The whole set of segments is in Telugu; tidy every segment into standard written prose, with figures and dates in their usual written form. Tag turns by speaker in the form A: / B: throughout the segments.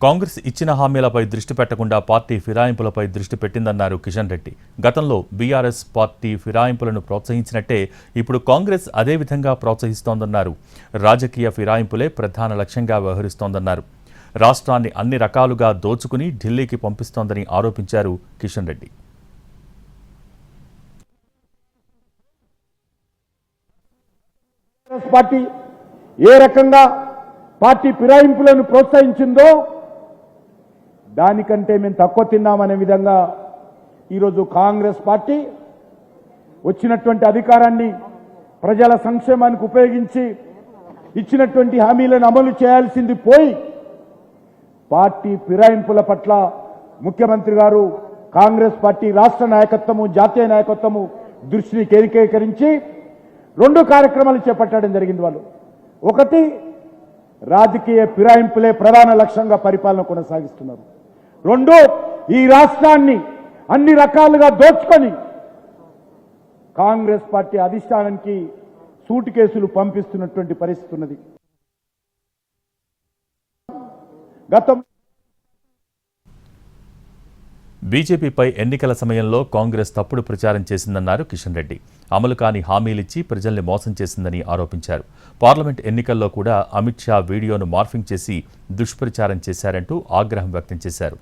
A: కాంగ్రెస్ ఇచ్చిన హామీలపై దృష్టి పెట్టకుండా పార్టీ ఫిరాయింపులపై దృష్టి పెట్టిందన్నారు కిషన్ రెడ్డి. గతంలో బీఆర్ఎస్ పార్టీ ఫిరాయింపులను ప్రోత్సహించినట్టే ఇప్పుడు కాంగ్రెస్ అదే విధంగా ప్రోత్సహిస్తోందన్నారు. రాజకీయ ఫిరాయింపులే ప్రధాన లక్ష్యంగా వ్యవహరిస్తోందన్నారు. రాష్ట్రాన్ని అన్ని రకాలుగా దోచుకుని ఢిల్లీకి పంపిస్తోందని ఆరోపించారు కిషన్ రెడ్డి.
B: పార్టీ ఏ రకంగా పార్టీ ఫిరాయింపులను ప్రోత్సహించిందో దానికంటే మేము తక్కువ తిన్నామనే విధంగా ఈరోజు కాంగ్రెస్ పార్టీ వచ్చినటువంటి అధికారాన్ని ప్రజల సంక్షేమానికి ఉపయోగించి ఇచ్చినటువంటి హామీలను అమలు చేయాల్సింది పోయి పార్టీ ఫిరాయింపుల పట్ల ముఖ్యమంత్రి గారు కాంగ్రెస్ పార్టీ రాష్ట్ర నాయకత్వము జాతీయ నాయకత్వము దృష్టిని కేంద్రీకరించి రెండు కార్యక్రమాలు చేపట్టడం జరిగింది. వాళ్ళు ఒకటి రాజకీయ ఫిరాయింపులే ప్రధాన లక్ష్యంగా పరిపాలన కొనసాగిస్తున్నారు. రెండు ఈ రాష్ట్రాన్ని అన్ని రకాలుగా దోచుకొని కాంగ్రెస్ పార్టీ అధిష్టానానికి సూట్ కేసులు పంపిస్తున్నటువంటి పరిస్థితి ఉన్నది. గతం
A: బీజేపీపై ఎన్నికల సమయంలో కాంగ్రెస్ తప్పుడు ప్రచారం చేసిందన్నారు కిషన్ రెడ్డి. అమలు కాని హామీలిచ్చి ప్రజల్ని మోసం చేసిందని ఆరోపించారు. పార్లమెంట్ ఎన్నికల్లో కూడా అమిత్ షా వీడియోను మార్ఫింగ్ చేసి దుష్ప్రచారం చేశారంటూ ఆగ్రహం వ్యక్తం చేశారు.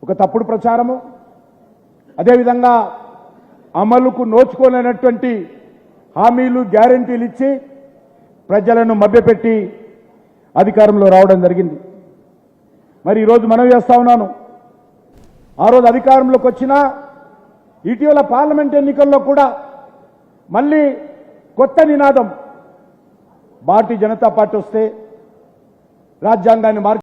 B: ఒక తప్పుడు ప్రచారము, అదేవిధంగా అమలుకు నోచుకోలేనటువంటి హామీలు గ్యారెంటీలు ఇచ్చి ప్రజలను మభ్యపెట్టి అధికారంలో రావడం జరిగింది. మరి ఈరోజు మనం చేస్తా ఉన్నాను, ఆ రోజు అధికారంలోకి వచ్చిన ఇటీవల పార్లమెంట్ ఎన్నికల్లో కూడా మళ్ళీ కొత్త నినాదం, భారతీయ జనతా పార్టీ వస్తే రాజ్యాంగాన్ని